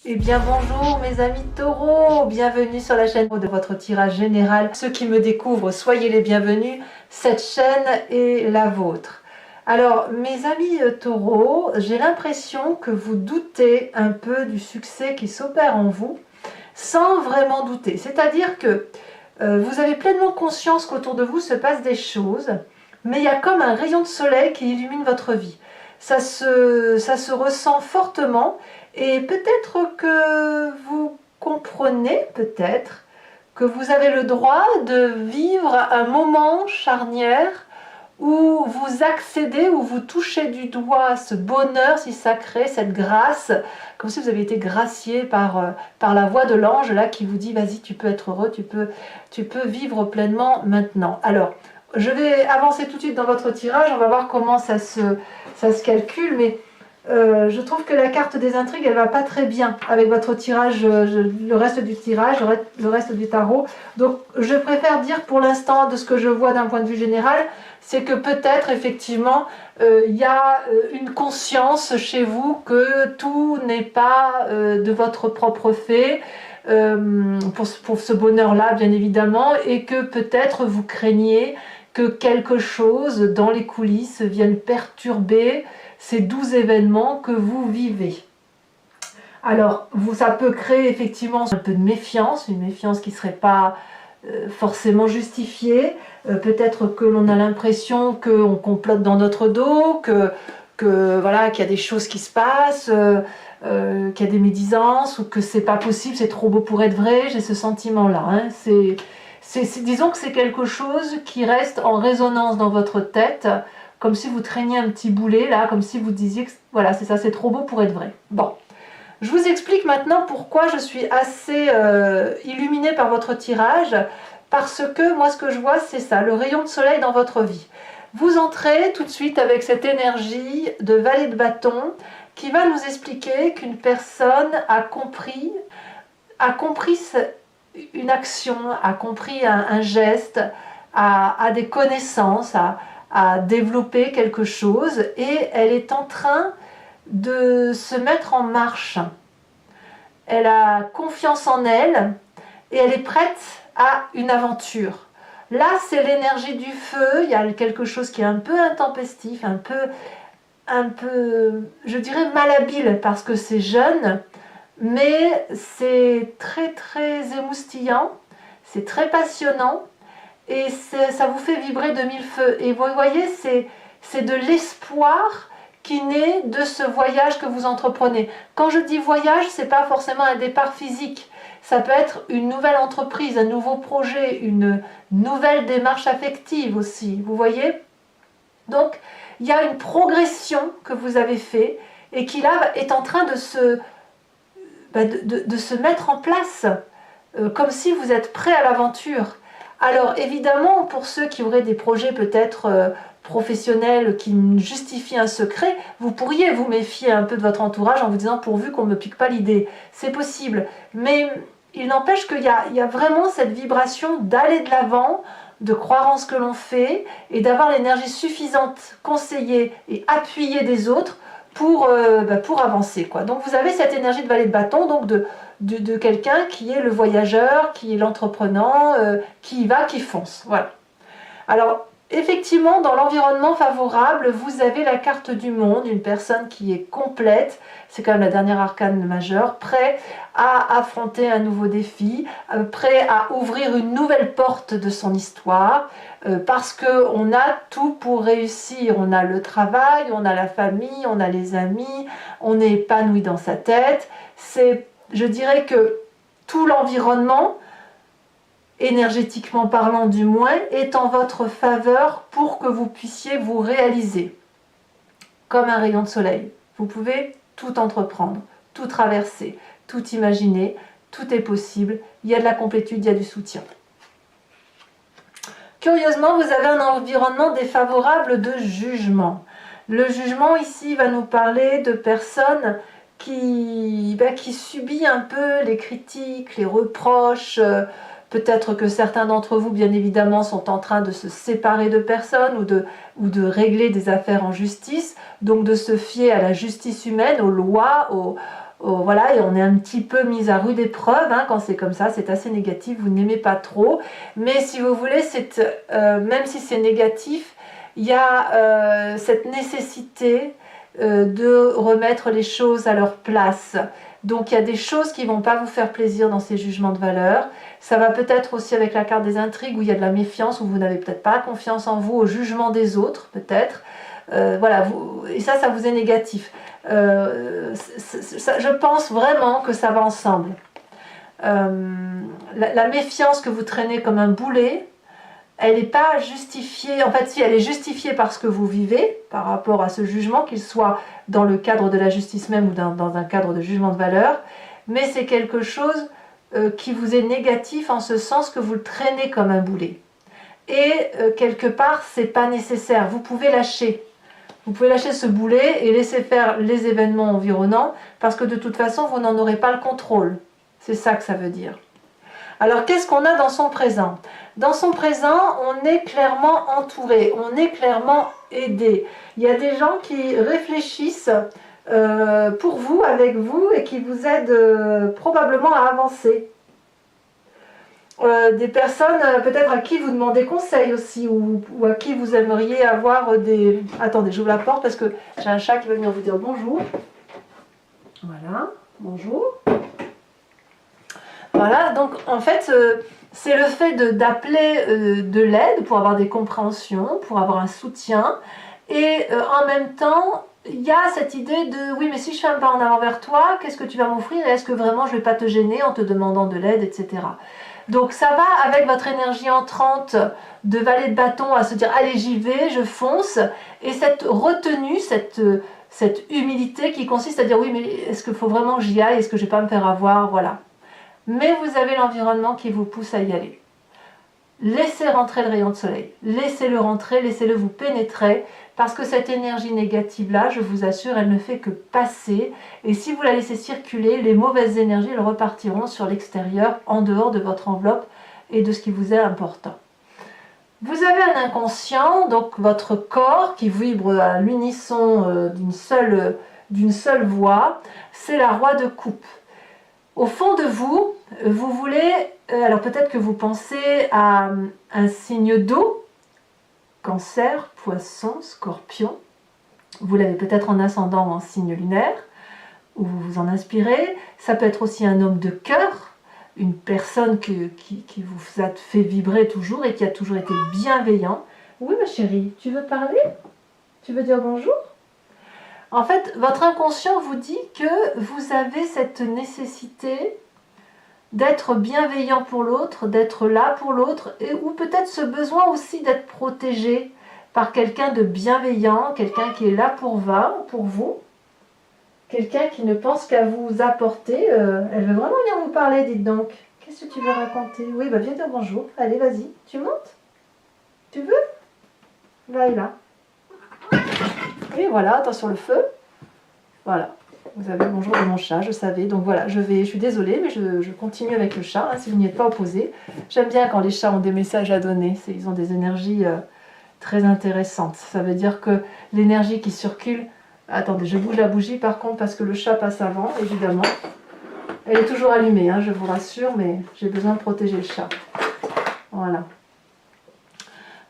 Eh bien bonjour mes amis taureaux, bienvenue sur la chaîne de votre tirage général. Ceux qui me découvrent, soyez les bienvenus, cette chaîne est la vôtre. Alors mes amis taureaux, j'ai l'impression que vous doutez un peu du succès qui s'opère en vous, sans vraiment douter. C'est-à-dire que vous avez pleinement conscience qu'autour de vous se passent des choses, mais il y a comme un rayon de soleil qui illumine votre vie. Ça se ressent fortement. Et peut-être que vous comprenez, peut-être, que vous avez le droit de vivre un moment charnière où vous accédez, où vous touchez du doigt ce bonheur si sacré, cette grâce, comme si vous aviez été gracié par la voix de l'ange là qui vous dit vas-y, tu peux être heureux, tu peux vivre pleinement maintenant. Alors, je vais avancer tout de suite dans votre tirage, on va voir comment ça se calcule, mais je trouve que la carte des intrigues, elle va pas très bien avec votre tirage, le reste du tirage, le reste du tarot. Donc, je préfère dire pour l'instant, de ce que je vois d'un point de vue général, c'est que peut-être, effectivement, il y a une conscience chez vous que tout n'est pas de votre propre fait, pour ce bonheur-là, bien évidemment, et que peut-être vous craignez que quelque chose dans les coulisses vienne perturber ces doux événements que vous vivez. Alors, ça peut créer effectivement un peu de méfiance, une méfiance qui ne serait pas forcément justifiée. Peut-être que l'on a l'impression qu'on complote dans notre dos, voilà, qu'il y a des choses qui se passent, qu'il y a des médisances, ou que c'est pas possible, c'est trop beau pour être vrai. J'ai ce sentiment-là. Hein. Disons que c'est quelque chose qui reste en résonance dans votre tête, comme si vous traîniez un petit boulet là, comme si vous disiez que voilà, c'est ça, c'est trop beau pour être vrai. Bon, je vous explique maintenant pourquoi je suis assez illuminée par votre tirage, parce que moi ce que je vois c'est ça, le rayon de soleil dans votre vie. Vous entrez tout de suite avec cette énergie de valet de bâton qui va nous expliquer qu'une personne a compris une action, a compris un geste, a des connaissances, à développer quelque chose et elle est en train de se mettre en marche. Elle a confiance en elle et elle est prête à une aventure. Là, c'est l'énergie du feu, il y a quelque chose qui est un peu intempestif, un peu, je dirais malhabile parce que c'est jeune, mais c'est très très émoustillant, c'est très passionnant. Et ça vous fait vibrer de mille feux. Et vous voyez, c'est de l'espoir qui naît de ce voyage que vous entreprenez. Quand je dis voyage, ce n'est pas forcément un départ physique. Ça peut être une nouvelle entreprise, un nouveau projet, une nouvelle démarche affective aussi. Vous voyez? Donc, il y a une progression que vous avez fait et qui là est en train de se mettre en place, comme si vous êtes prêt à l'aventure. Alors évidemment, pour ceux qui auraient des projets peut-être professionnels qui justifient un secret, vous pourriez vous méfier un peu de votre entourage en vous disant pourvu qu'on ne me pique pas l'idée. C'est possible, mais il n'empêche qu'il y a vraiment cette vibration d'aller de l'avant, de croire en ce que l'on fait et d'avoir l'énergie suffisante, conseillée et appuyée des autres pour avancer, quoi. Donc vous avez cette énergie de valet de bâton, donc de quelqu'un qui est le voyageur, qui est l'entreprenant, qui y va, qui fonce. Voilà. Alors, effectivement, dans l'environnement favorable, vous avez la carte du monde, une personne qui est complète, c'est quand même la dernière arcane majeure, prêt à affronter un nouveau défi, prêt à ouvrir une nouvelle porte de son histoire, parce qu'on a tout pour réussir. On a le travail, on a la famille, on a les amis, on est épanoui dans sa tête. Je dirais que tout l'environnement, énergétiquement parlant du moins, est en votre faveur pour que vous puissiez vous réaliser. Comme un rayon de soleil. Vous pouvez tout entreprendre, tout traverser, tout imaginer, tout est possible. Il y a de la complétude, il y a du soutien. Curieusement, vous avez un environnement défavorable de jugement. Le jugement ici va nous parler de personnes qui subit un peu les critiques, les reproches. Peut-être que certains d'entre vous, bien évidemment, sont en train de se séparer de personnes ou de régler des affaires en justice, donc de se fier à la justice humaine, aux lois, voilà, et on est un petit peu mis à rude épreuve, hein, quand c'est comme ça, c'est assez négatif, vous n'aimez pas trop, mais si vous voulez, même si c'est négatif, il y a cette nécessité de remettre les choses à leur place. Donc il y a des choses qui ne vont pas vous faire plaisir dans ces jugements de valeur. Ça va peut-être aussi avec la carte des intrigues où il y a de la méfiance, où vous n'avez peut-être pas confiance en vous, au jugement des autres peut-être. Voilà, et ça vous est négatif. Je pense vraiment que ça va ensemble. La méfiance que vous traînez comme un boulet, elle n'est pas justifiée, en fait si elle est justifiée par ce que vous vivez, par rapport à ce jugement, qu'il soit dans le cadre de la justice même ou dans un cadre de jugement de valeur, mais c'est quelque chose qui vous est négatif en ce sens que vous le traînez comme un boulet. Et quelque part, c'est pas nécessaire, vous pouvez lâcher. Vous pouvez lâcher ce boulet et laisser faire les événements environnants, parce que de toute façon, vous n'en aurez pas le contrôle. C'est ça que ça veut dire. Alors, qu'est-ce qu'on a dans son présent? Dans son présent, on est clairement entouré, on est clairement aidé. Il y a des gens qui réfléchissent pour vous, avec vous, et qui vous aident probablement à avancer. Des personnes peut-être à qui vous demandez conseil aussi, ou à qui vous aimeriez avoir des... Attendez, j'ouvre la porte parce que j'ai un chat qui va venir vous dire bonjour. Voilà, bonjour. Voilà, donc en fait, c'est le fait d'appeler de l'aide pour avoir des compréhensions, pour avoir un soutien, et en même temps, il y a cette idée de oui, mais si je fais un pas en avant vers toi, qu'est-ce que tu vas m'offrir et est-ce que vraiment je ne vais pas te gêner en te demandant de l'aide, etc. Donc ça va avec votre énergie entrante de valet de bâton à se dire allez j'y vais, je fonce, et cette retenue, cette humilité qui consiste à dire oui mais est-ce qu'il faut vraiment que j'y aille, est-ce que je ne vais pas me faire avoir, voilà. Mais vous avez l'environnement qui vous pousse à y aller. Laissez rentrer le rayon de soleil, laissez-le rentrer, laissez-le vous pénétrer, parce que cette énergie négative-là, je vous assure, elle ne fait que passer, et si vous la laissez circuler, les mauvaises énergies, elles repartiront sur l'extérieur, en dehors de votre enveloppe et de ce qui vous est important. Vous avez un inconscient, donc votre corps qui vibre à l'unisson d'une seule voix, c'est la roi de coupe. Au fond de vous, vous voulez, alors peut-être que vous pensez à un signe d'eau, Cancer, Poisson, Scorpion. Vous l'avez peut-être en ascendant ou en signe lunaire, où vous vous en inspirez. Ça peut être aussi un homme de cœur, une personne qui vous a fait vibrer toujours et qui a toujours été bienveillant. Oui ma chérie, tu veux parler? Tu veux dire bonjour? En fait, votre inconscient vous dit que vous avez cette nécessité d'être bienveillant pour l'autre, d'être là pour l'autre, ou peut-être ce besoin aussi d'être protégé par quelqu'un de bienveillant, quelqu'un qui est là pour vous, quelqu'un qui ne pense qu'à vous apporter. Elle veut vraiment bien vous parler, dites donc. Qu'est-ce que tu veux raconter? Oui, bah viens dire bonjour. Allez, vas-y. Tu montes? Tu veux? Là et là. Et voilà, attention le feu. Voilà. Vous avez le bonjour de mon chat, je savais. Donc voilà, je suis désolée, mais je continue avec le chat, hein, si vous n'y êtes pas opposé. J'aime bien quand les chats ont des messages à donner. Ils ont des énergies très intéressantes. Ça veut dire que l'énergie qui circule... Attendez, je bouge la bougie par contre parce que le chat passe avant, évidemment. Elle est toujours allumée, hein, je vous rassure, mais j'ai besoin de protéger le chat. Voilà.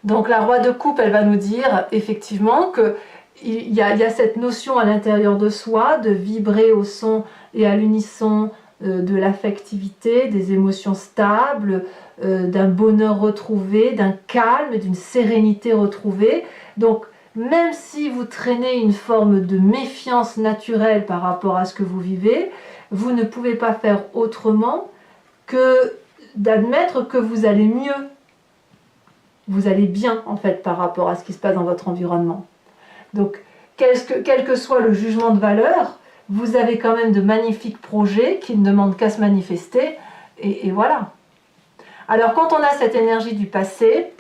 Donc la roi de coupe, elle va nous dire effectivement que il y a cette notion à l'intérieur de soi de vibrer au son et à l'unisson de l'affectivité, des émotions stables, d'un bonheur retrouvé, d'un calme, d'une sérénité retrouvée. Donc même si vous traînez une forme de méfiance naturelle par rapport à ce que vous vivez, vous ne pouvez pas faire autrement que d'admettre que vous allez mieux. Vous allez bien en fait par rapport à ce qui se passe dans votre environnement. Donc, quel que soit le jugement de valeur, vous avez quand même de magnifiques projets qui ne demandent qu'à se manifester, et voilà. Alors, quand on a cette énergie du passé,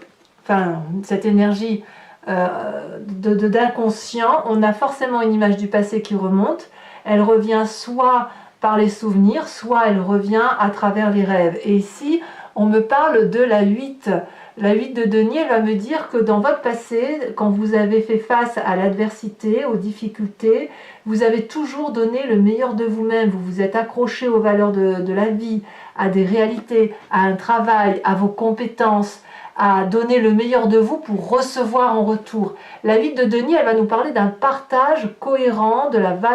enfin, cette énergie d'inconscient, on a forcément une image du passé qui remonte. Elle revient soit par les souvenirs, soit elle revient à travers les rêves. Et ici, on me parle de la 8 La 8 de denier, elle va me dire que dans votre passé, quand vous avez fait face à l'adversité, aux difficultés, vous avez toujours donné le meilleur de vous-même. Vous vous êtes accroché aux valeurs de la vie, à des réalités, à un travail, à vos compétences, à donner le meilleur de vous pour recevoir en retour. La 8 de denier, elle va nous parler d'un partage cohérent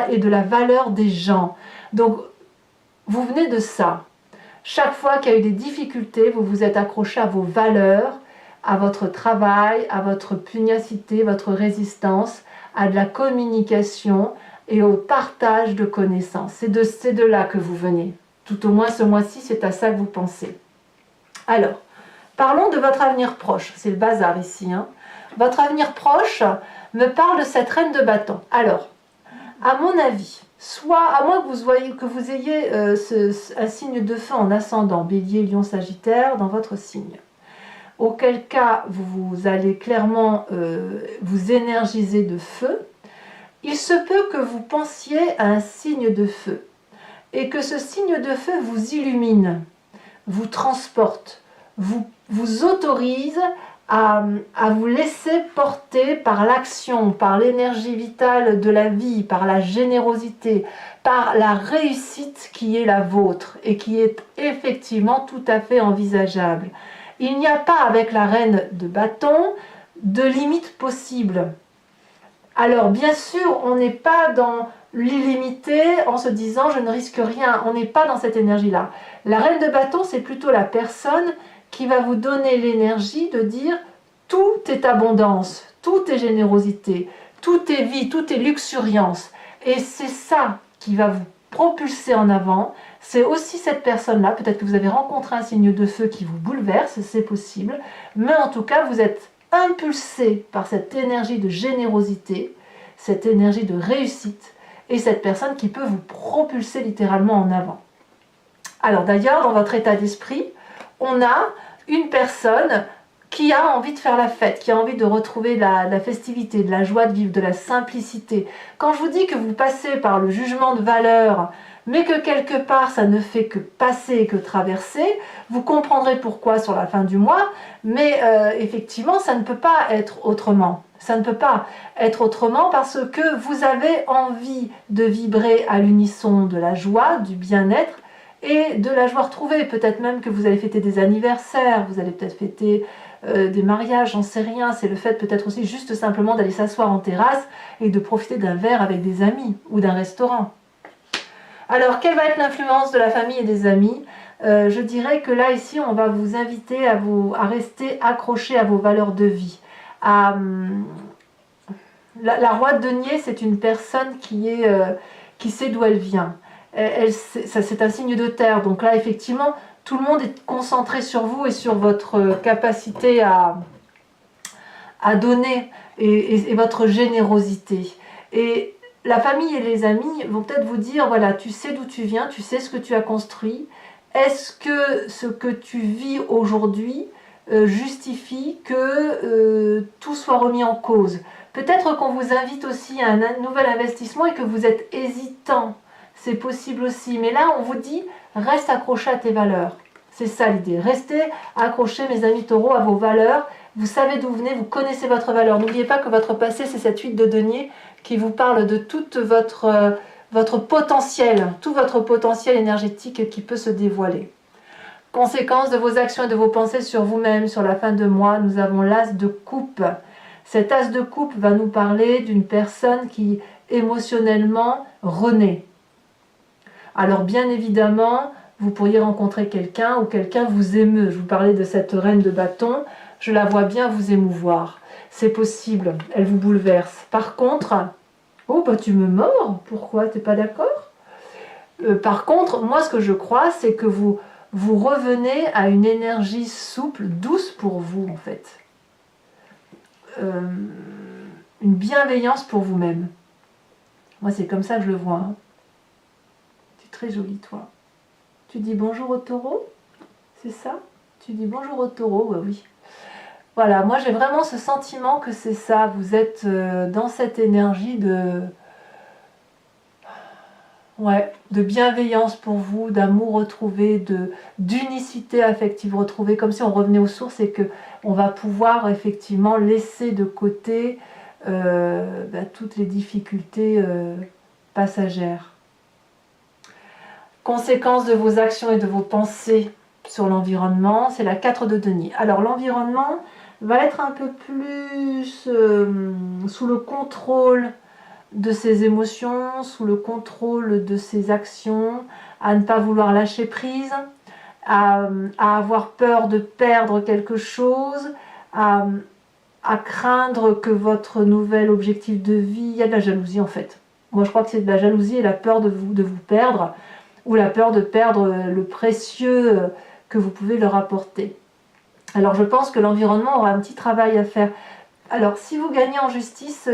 et de la valeur des gens. Donc, vous venez de ça. Chaque fois qu'il y a eu des difficultés, vous vous êtes accroché à vos valeurs, à votre travail, à votre pugnacité, votre résistance, à de la communication et au partage de connaissances. C'est de là que vous venez. Tout au moins ce mois-ci, c'est à ça que vous pensez. Alors, parlons de votre avenir proche. C'est le bazar ici. Votre avenir proche me parle de cette reine de bâton. Alors, à mon avis, soit à moins que vous ayez un signe de feu en ascendant, bélier, lion, sagittaire, dans votre signe. Auquel cas, vous allez clairement vous énergiser de feu. Il se peut que vous pensiez à un signe de feu et que ce signe de feu vous illumine, vous transporte, vous autorise à vous laisser porter par l'action, par l'énergie vitale de la vie, par la générosité, par la réussite qui est la vôtre et qui est effectivement tout à fait envisageable. Il n'y a pas avec la reine de bâton de limite possible. Alors bien sûr, on n'est pas dans l'illimité en se disant je ne risque rien, on n'est pas dans cette énergie-là. La reine de bâton, c'est plutôt la personne qui va vous donner l'énergie de dire tout est abondance, tout est générosité, tout est vie, tout est luxuriance. Et c'est ça qui va vous propulser en avant. C'est aussi cette personne-là, peut-être que vous avez rencontré un signe de feu qui vous bouleverse, c'est possible, mais en tout cas vous êtes impulsé par cette énergie de générosité, cette énergie de réussite, et cette personne qui peut vous propulser littéralement en avant. Alors d'ailleurs, dans votre état d'esprit, on a une personne qui a envie de faire la fête, qui a envie de retrouver la festivité, de la joie de vivre, de la simplicité. Quand je vous dis que vous passez par le jugement de valeur, mais que quelque part ça ne fait que passer, que traverser, vous comprendrez pourquoi sur la fin du mois, mais effectivement ça ne peut pas être autrement. Ça ne peut pas être autrement parce que vous avez envie de vibrer à l'unisson de la joie, du bien-être et de la joie retrouvée. Peut-être même que vous allez fêter des anniversaires, vous allez peut-être fêter des mariages, j'en sais rien. C'est le fait peut-être aussi juste simplement d'aller s'asseoir en terrasse et de profiter d'un verre avec des amis ou d'un restaurant. Alors, quelle va être l'influence de la famille et des amis? Je dirais que là, ici, on va vous inviter à rester accroché à vos valeurs de vie. La roi de denier, c'est une personne qui sait d'où elle vient. C'est un signe de terre, donc là, effectivement, tout le monde est concentré sur vous et sur votre capacité à donner et votre générosité. Et la famille et les amis vont peut-être vous dire, voilà, tu sais d'où tu viens, tu sais ce que tu as construit. Est-ce que ce que tu vis aujourd'hui justifie que tout soit remis en cause? Peut-être qu'on vous invite aussi à un nouvel investissement et que vous êtes hésitant. C'est possible aussi. Mais là, on vous dit, reste accroché à tes valeurs. C'est ça l'idée. Restez accrochés, mes amis taureaux, à vos valeurs. Vous savez d'où vous venez, vous connaissez votre valeur. N'oubliez pas que votre passé, c'est cette 8 de denier qui vous parle de tout votre potentiel, tout votre potentiel énergétique qui peut se dévoiler. Conséquence de vos actions et de vos pensées sur vous-même, sur la fin de mois, nous avons l'as de coupe. Cet as de coupe va nous parler d'une personne qui émotionnellement renaît. Alors bien évidemment, vous pourriez rencontrer quelqu'un ou quelqu'un vous émeut. Je vous parlais de cette reine de bâton, je la vois bien vous émouvoir. C'est possible, elle vous bouleverse. Par contre, oh bah tu me mords, pourquoi, t'es pas d'accord? Par contre, moi ce que je crois, c'est que vous revenez à une énergie souple, douce pour vous en fait. Une bienveillance pour vous-même. Moi c'est comme ça que je le vois. Tu es très jolie toi. Tu dis bonjour au taureau? C'est ça? Tu dis bonjour au taureau? Ouais, oui. Voilà, moi j'ai vraiment ce sentiment que c'est ça. Vous êtes dans cette énergie de... Ouais, de bienveillance pour vous, d'amour retrouvé, d'unicité affective retrouvée, comme si on revenait aux sources et que on va pouvoir effectivement laisser de côté toutes les difficultés passagères. Conséquence de vos actions et de vos pensées sur l'environnement, c'est la 4 de denier. Alors l'environnement va être un peu plus sous le contrôle de ses émotions, sous le contrôle de ses actions, à ne pas vouloir lâcher prise, à avoir peur de perdre quelque chose, à craindre que votre nouvel objectif de vie, il y a de la jalousie en fait. Moi je crois que c'est de la jalousie et la peur de vous perdre, ou la peur de perdre le précieux que vous pouvez leur apporter. Alors je pense que l'environnement aura un petit travail à faire. Alors si vous gagnez en justice,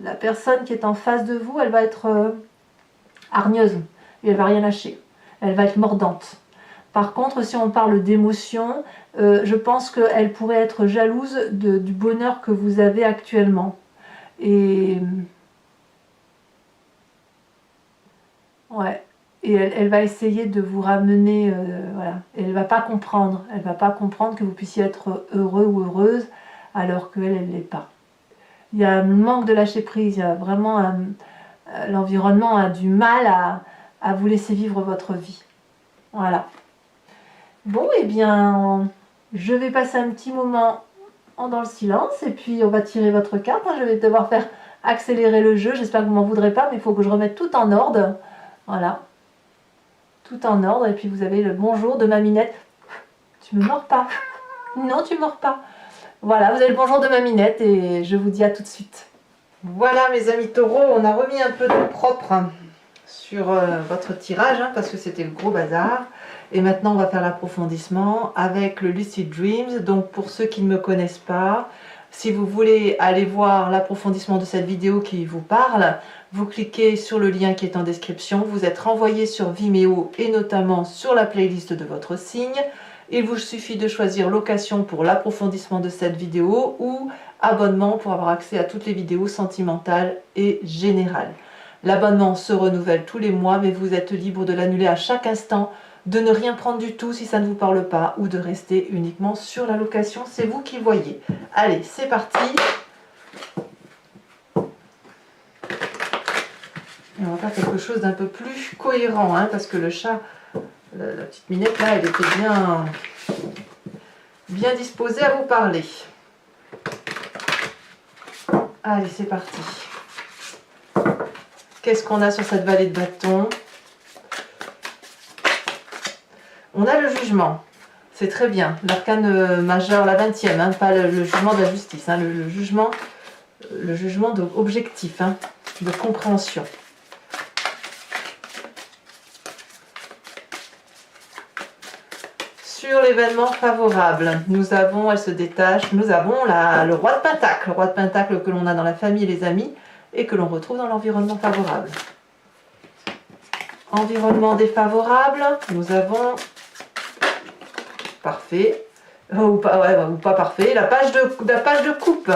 la personne qui est en face de vous, elle va être hargneuse, et elle va rien lâcher, elle va être mordante. Par contre, si on parle d'émotion, je pense qu'elle pourrait être jalouse du bonheur que vous avez actuellement. Et ouais, et elle va essayer de vous ramener, voilà. Et elle va pas comprendre que vous puissiez être heureux ou heureuse alors qu'elle, elle l'est pas. Il y a un manque de lâcher prise, il y a vraiment l'environnement a du mal à vous laisser vivre votre vie. Voilà. Bon, eh bien, je vais passer un petit moment dans le silence et puis on va tirer votre carte. Je vais devoir faire accélérer le jeu. J'espère que vous m'en voudrez pas, mais il faut que je remette tout en ordre. Voilà. Tout en ordre. Et puis vous avez le bonjour de Maminette. Tu me mords pas. Non, tu mords pas. Voilà, vous avez le bonjour de Maminette et je vous dis à tout de suite. Voilà mes amis taureaux, on a remis un peu de propre sur votre tirage parce que c'était le gros bazar. Et maintenant on va faire l'approfondissement avec le Lucid Dreams. Donc pour ceux qui ne me connaissent pas, si vous voulez aller voir l'approfondissement de cette vidéo qui vous parle, vous cliquez sur le lien qui est en description, vous êtes renvoyé sur Vimeo et notamment sur la playlist de votre signe. Il vous suffit de choisir location pour l'approfondissement de cette vidéo ou abonnement pour avoir accès à toutes les vidéos sentimentales et générales. L'abonnement se renouvelle tous les mois, mais vous êtes libre de l'annuler à chaque instant, de ne rien prendre du tout si ça ne vous parle pas ou de rester uniquement sur la location, c'est vous qui voyez. Allez, c'est parti. Et on va faire quelque chose d'un peu plus cohérent, parce que le chat, la petite Minette là, elle était bien disposée à vous parler. Allez, c'est parti. Qu'est-ce qu'on a sur cette vallée de bâton? On a le jugement. C'est très bien. L'arcane majeur, la 20e, pas le jugement de la justice, le jugement objectif, de compréhension. Sur l'événement favorable, nous avons, elle se détache, nous avons le roi de Pentacle. Le roi de Pentacle que l'on a dans la famille et les amis et que l'on retrouve dans l'environnement favorable. Environnement défavorable, nous avons parfait, ou pas parfait, la page de coupe.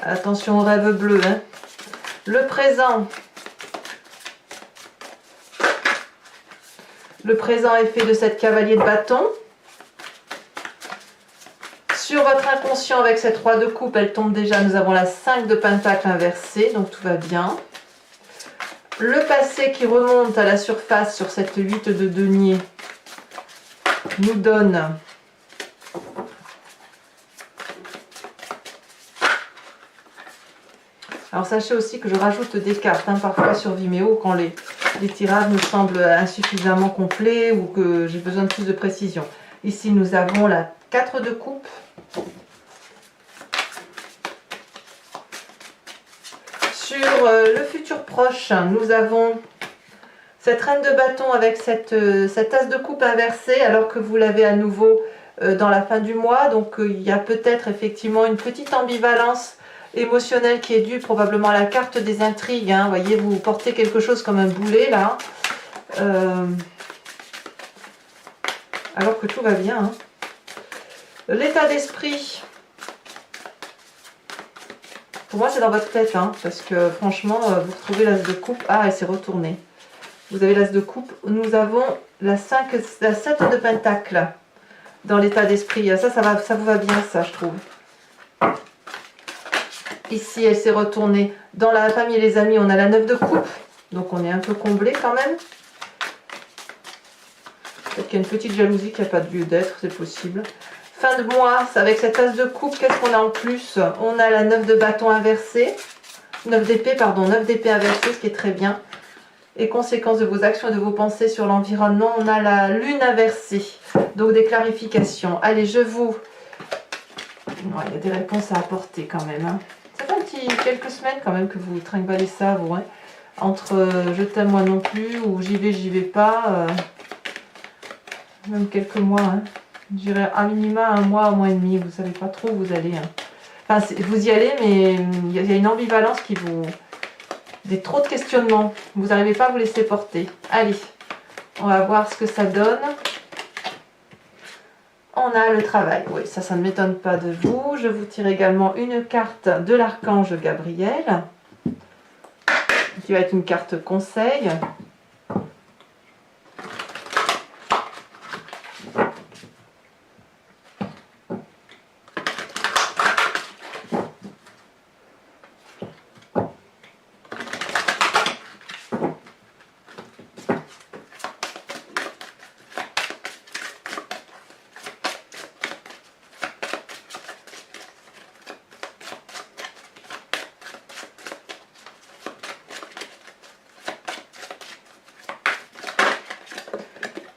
Attention au rêve bleu. Le présent. Le présent est fait de cette cavalier de bâton. Sur votre inconscient avec cette roi de coupe, elle tombe déjà, nous avons la 5 de pentacle inversée, donc tout va bien. Le passé qui remonte à la surface sur cette 8 de denier nous donne alors sachez aussi que je rajoute des cartes parfois sur Vimeo quand les tirages me semblent insuffisamment complets ou que j'ai besoin de plus de précision. Ici nous avons la 4 de coupe. Sur le futur proche, nous avons cette reine de bâton avec cette as de coupe inversée alors que vous l'avez à nouveau dans la fin du mois. Donc il y a peut-être effectivement une petite ambivalence émotionnelle qui est due probablement à la carte des intrigues. Vous voyez, vous portez quelque chose comme un boulet là. Alors que tout va bien. L'état d'esprit Pour moi, c'est dans votre tête, hein, parce que franchement, vous retrouvez l'as de coupe. Ah, elle s'est retournée. Vous avez l'as de coupe. Nous avons la 7 de pentacle dans l'état d'esprit. Ça vous va bien, ça, je trouve. Ici, elle s'est retournée. Dans la famille et les amis, on a la 9 de coupe. Donc, on est un peu comblé quand même. Peut-être qu'il y a une petite jalousie qui n'a pas de lieu d'être, c'est possible. Fin de mois, avec cette as de coupe, qu'est-ce qu'on a en plus? On a la 9 de bâton inversée. 9 d'épée, pardon, 9 d'épée inversée, ce qui est très bien. Et conséquences de vos actions et de vos pensées sur l'environnement, on a la lune inversée. Donc, des clarifications. Allez, je vous... Ouais, il y a des réponses à apporter quand même. Hein. Ça fait quelques semaines quand même que vous trinquez ça, vous. Hein. Entre je t'aime moi non plus ou j'y vais pas. Même quelques mois. Hein. Je dirais à minima un mois et demi. Vous savez pas trop où vous allez. Hein. Enfin, vous y allez, mais il y a une ambivalence qui vous... trop de questionnements. Vous n'arrivez pas à vous laisser porter. Allez, on va voir ce que ça donne. On a le travail. Oui, ça ne m'étonne pas de vous. Je vous tire également une carte de l'archange Gabriel, qui va être une carte conseil.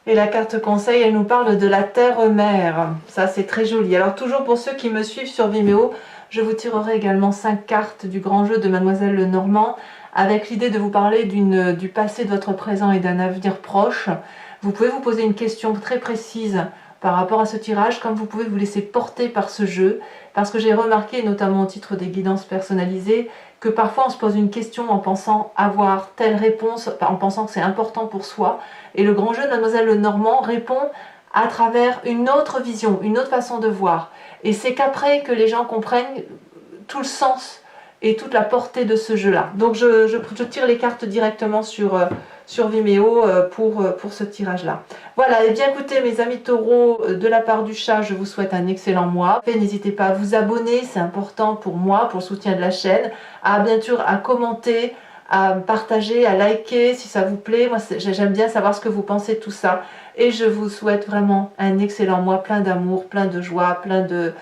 Et la carte conseil, elle nous parle de la terre-mère. Ça, c'est très joli. Alors, toujours pour ceux qui me suivent sur Vimeo, je vous tirerai également 5 cartes du grand jeu de Mademoiselle Lenormand, avec l'idée de vous parler du passé, de votre présent et d'un avenir proche. Vous pouvez vous poser une question très précise par rapport à ce tirage, comme vous pouvez vous laisser porter par ce jeu, parce que j'ai remarqué, notamment au titre des guidances personnalisées, que parfois on se pose une question en pensant avoir telle réponse, en pensant que c'est important pour soi, et le grand jeu de Mademoiselle Lenormand répond à travers une autre vision, une autre façon de voir. Et c'est qu'après que les gens comprennent tout le sens et toute la portée de ce jeu-là. Donc je tire les cartes directement sur Vimeo pour ce tirage-là. Voilà, et bien écoutez mes amis taureaux, de la part du chat, je vous souhaite un excellent mois. N'hésitez pas à vous abonner, c'est important pour moi, pour le soutien de la chaîne, à bien sûr à commenter, à partager, à liker si ça vous plaît. Moi j'aime bien savoir ce que vous pensez de tout ça. Et je vous souhaite vraiment un excellent mois, plein d'amour, plein de joie, plein de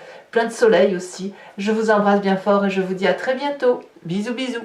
soleil aussi. Je vous embrasse bien fort et je vous dis à très bientôt. Bisous bisous.